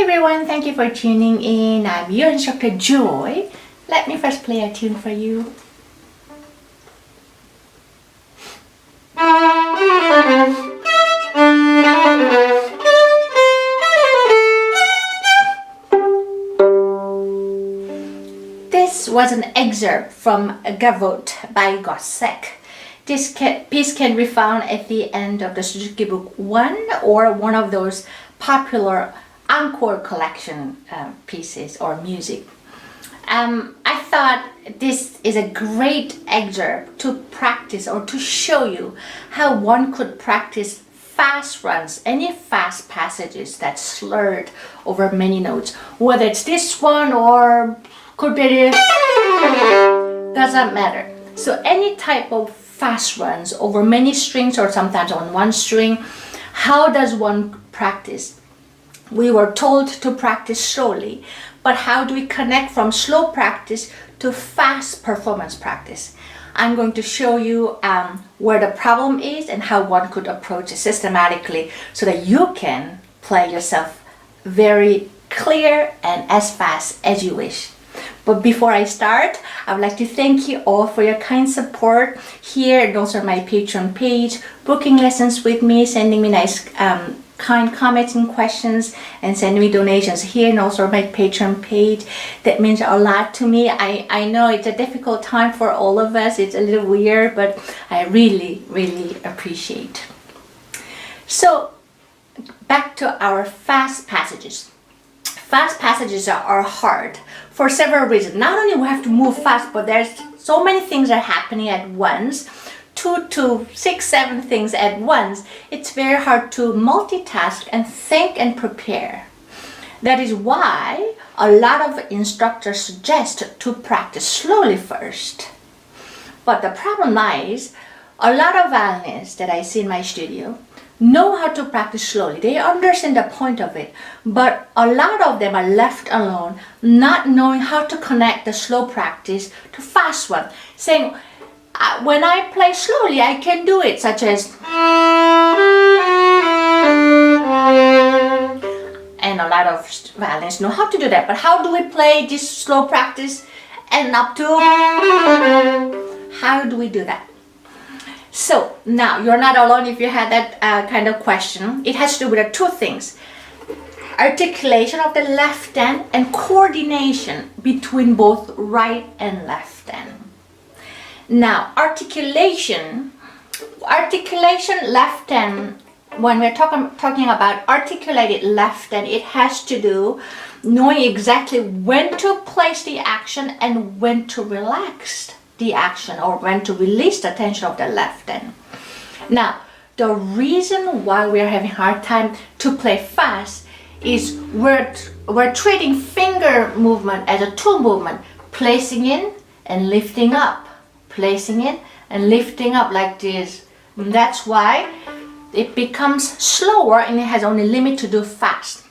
everyone, thank you for tuning in. I'm your instructor Joy. Let me first play a tune for you. This was an excerpt from Gavotte by Gossec. This piece can be found at the end of the Suzuki Book 1 or one of those popular encore collection pieces or music. I thought this is a great excerpt to practice or to show you how one could practice fast runs, any fast passages that's slurred over many notes, whether it's this one or could be this, doesn't matter. So any type of fast runs over many strings or sometimes on one string, how does one practice? We were told to practice slowly, but how do we connect from slow practice to fast performance practice? I'm going to show you where the problem is and how one could approach it systematically so that you can play yourself very clear and as fast as you wish. But before I start, I would like to thank you all for your kind support here and also on my Patreon page, booking lessons with me, sending me nice kind comments and questions, and sending me donations here and also on my Patreon page. That means a lot to me. I know it's a difficult time for all of us. It's a little weird, but I really appreciate. So back to our fast passages. Fast passages are hard for several reasons. Not only we have to move fast, but there's so many things are happening at once. 2 to 6, 7 things at once. It's very hard to multitask and think and prepare. That is why a lot of instructors suggest to practice slowly first. But the problem lies, a lot of violinists that I see in my studio know how to practice slowly. They understand the point of it, but a lot of them are left alone, not knowing how to connect the slow practice to fast one, saying, when I play slowly, I can do it, such as, and a lot of violinists know how to do that, but how do we play this slow practice and up to, how do we do that? So now you're not alone if you had that kind of question. It has to do with two things: articulation of the left hand and coordination between both right and left hand. Now articulation left hand, when we're talking about articulated left hand, it has to do knowing exactly when to place the action and when to relax the action or when to release the tension of the left hand. Now, the reason why we're having a hard time to play fast is we're treating finger movement as a tool movement, placing in and lifting up, placing in and lifting up like this. And that's why it becomes slower and it has only limit to do fast.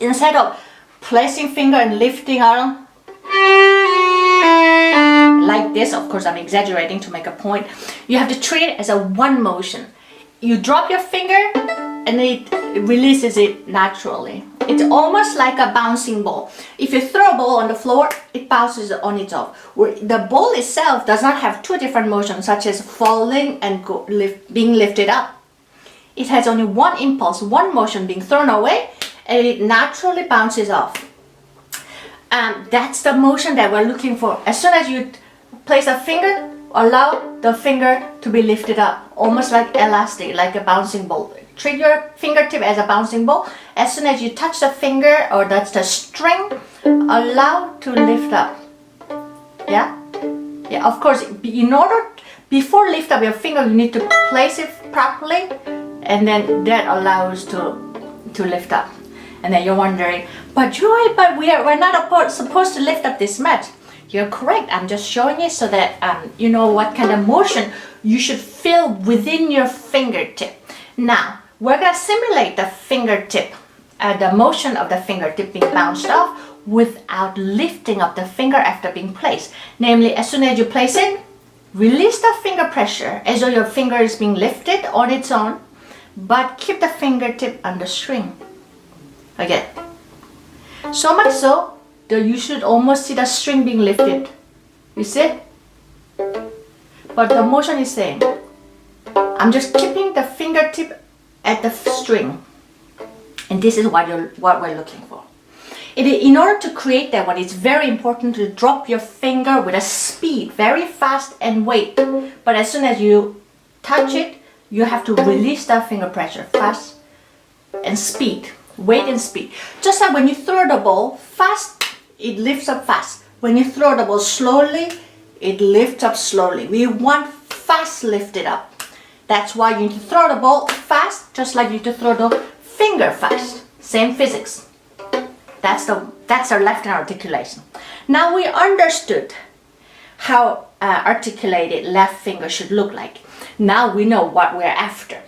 Instead of placing finger and lifting out like this, of course I'm exaggerating to make a point, you have to treat it as a one motion. You drop your finger and it releases it naturally. It's almost like a bouncing ball. If you throw a ball on the floor, it bounces on its own. The ball itself does not have two different motions, such as falling and being lifted up. It has only one impulse, one motion, being thrown away, and it naturally bounces off. That's the motion that we're looking for. As soon as you place a finger, allow the finger to be lifted up, almost like elastic, like a bouncing ball. Treat your fingertip as a bouncing ball. As soon as you touch the finger or that's the string, allow to lift up. Yeah, of course, before lift up your finger, you need to place it properly, and then that allows to lift up. And then you're wondering, but Joy, we're not supposed to lift up this much. You're correct. I'm just showing you so that you know what kind of motion you should feel within your fingertip. Now, we're going to simulate the fingertip, the motion of the fingertip being bounced off without lifting up the finger after being placed. Namely, as soon as you place it, release the finger pressure as though your finger is being lifted on its own, but keep the fingertip on the string. Again, So much so that you should almost see the string being lifted. You see? But the motion is same. I'm just keeping the fingertip at the string. And this is what we're looking for. In order to create that one, it's very important to drop your finger with a speed, very fast, and wait. But as soon as you touch it, you have to release that finger pressure, fast and speed, wait and speed. Just like when you throw the ball fast, it lifts up fast. When you throw the ball slowly, it lifts up slowly. We want fast lifted up. That's why you need to throw the ball fast, just like you need to throw the finger fast. Same physics. That's our left hand articulation. Now we understood how articulated left finger should look like. Now we know what we're after.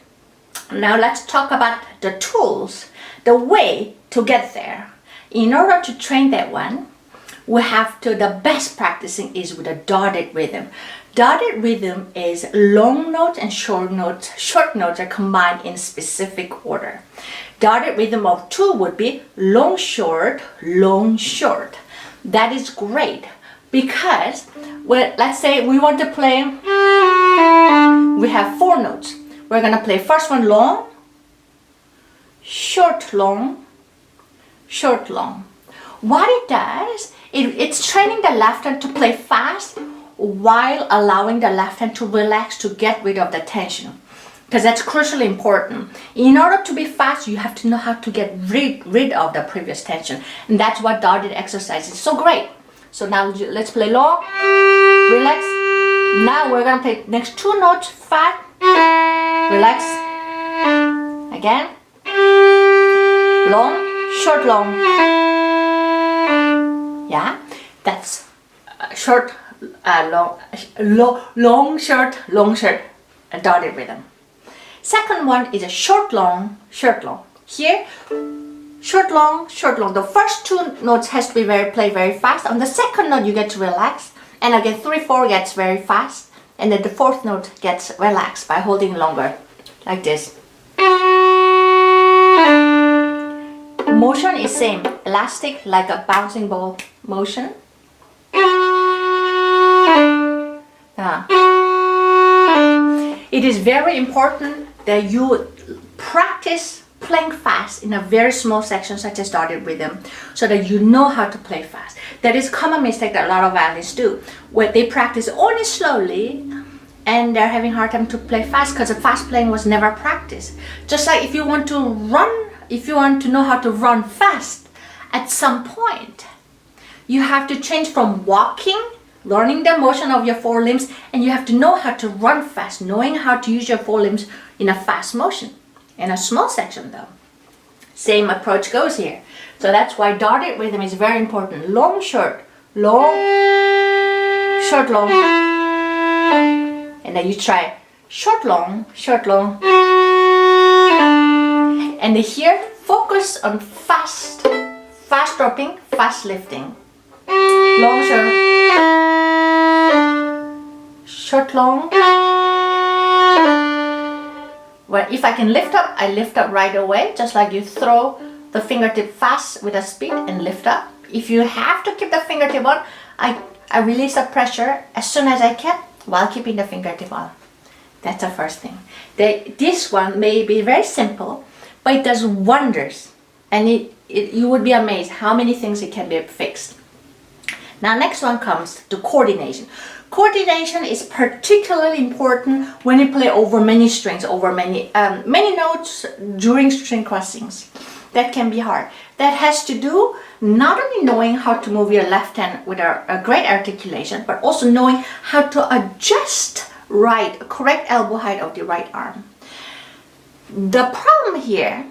Now let's talk about the tools, the way to get there. In order to train that one, the best practicing is with a dotted rhythm. Dotted rhythm is long notes and short notes. Short notes are combined in specific order. Dotted rhythm of 2 would be long, short, long, short. That is great because, well, let's say we want to play, we have 4 notes. We're going to play first one long, short, long, short, long. What it does, it's training the left hand to play fast while allowing the left hand to relax, to get rid of the tension. Because that's crucially important. In order to be fast, you have to know how to get rid of the previous tension. And that's what dotted exercise is so great. So now let's play long, relax. Now we're going to play next 2 notes, fast, relax. Again. Long, short, long. Yeah, that's short, long, short, a dotted rhythm. Second one is a short, long, short, long. Here, short, long, short, long. The first 2 notes has to be played very fast. On the second note, you get to relax. And again, 3, 4 gets very fast. And then the 4th note gets relaxed by holding longer, like this. Motion is same, elastic, like a bouncing ball motion. It is very important that you practice playing fast in a very small section such as dotted rhythm so that you know how to play fast. That is a common mistake that a lot of violinists do, where they practice only slowly and they're having a hard time to play fast because the fast playing was never practiced. Just like if you want to know how to run fast, at some point you have to change from walking, learning the motion of your 4 limbs, and you have to know how to run fast, knowing how to use your 4 limbs in a fast motion. In a small section though. Same approach goes here. So that's why dotted rhythm is very important. Long, short, long, short, long. And then you try short, long, short, long. And here, focus on fast dropping, fast lifting. Long, short, long. Well, if I can lift up, I lift up right away, just like you throw the fingertip fast with a speed and lift up. If you have to keep the fingertip on, I release the pressure as soon as I can while keeping the fingertip on. That's the first thing. This one may be very simple, but it does wonders. And you would be amazed how many things it can be fixed. Now next one comes to coordination. Coordination is particularly important when you play over many strings, over many notes during string crossings. That can be hard. That has to do not only knowing how to move your left hand with a great articulation, but also knowing how to adjust correct elbow height of the right arm. The problem here,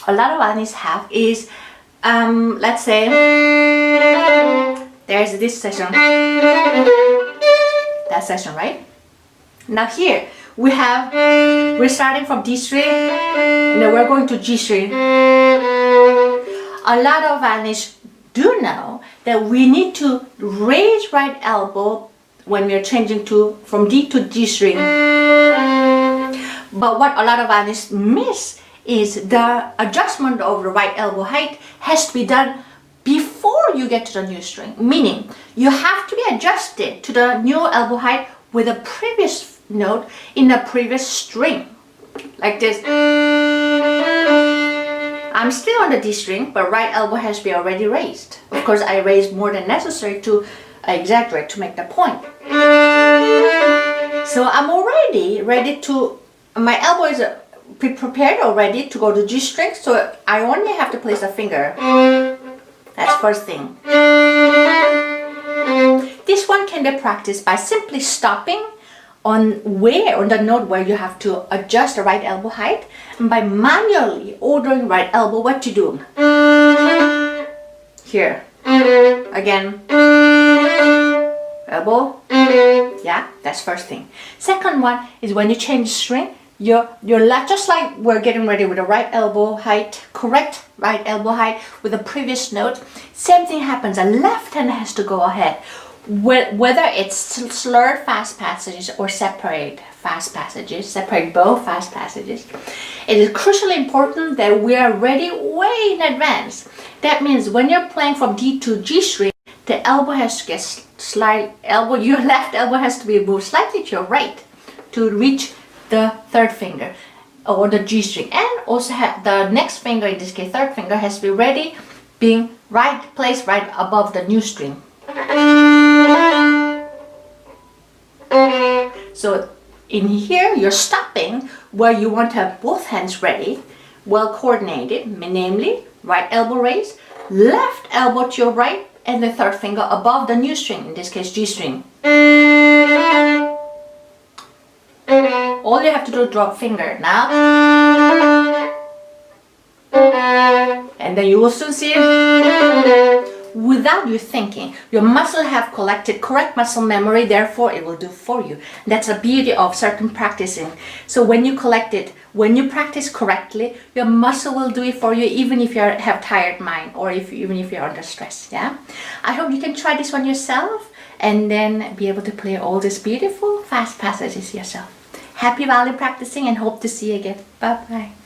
a lot of violinists have is, let's say, there's this section, that section, right? Now here, we're starting from D string, and then we're going to G string. A lot of violinists do know that we need to raise right elbow when we're changing from D to G string. But what a lot of violinists miss is the adjustment of the right elbow height has to be done before you get to the new string, meaning you have to be adjusted to the new elbow height with a previous note in the previous string, like this. I'm still on the D string, but right elbow has to be already raised. Of course, I raised more than necessary to exaggerate, to make the point. So I'm already ready to, my elbow is prepared already to go to G string, so I only have to place a finger. That's first thing. This one can be practiced by simply stopping on the note where you have to adjust the right elbow height, and by manually ordering right elbow what you do. Here. Again. Elbow. Yeah, that's first thing. Second one is when you change string, your left, just like we're getting ready with the right elbow height, correct right elbow height with the previous note, same thing happens. The left hand has to go ahead. Whether it's slurred fast passages or separate fast passages, separate bow fast passages, it is crucially important that we are ready way in advance. That means when you're playing from D to G string, the elbow has to get your left elbow has to be moved slightly to your right to reach the third finger or the G string, and also have the next finger, in this case third finger, has to be ready, being placed right above the new string. So in here you're stopping where you want to have both hands ready, well coordinated, namely right elbow raised, left elbow to your right, and the third finger above the new string, in this case G string. All you have to do is drop finger now, and then you will soon see it without you thinking. Your muscle have collected correct muscle memory, therefore it will do for you. That's the beauty of certain practicing. So when you collect it, when you practice correctly, your muscle will do it for you, even if you have tired mind, or even if you're under stress. Yeah, I hope you can try this one yourself and then be able to play all these beautiful fast passages yourself. Happy violin practicing, and hope to see you again. Bye bye.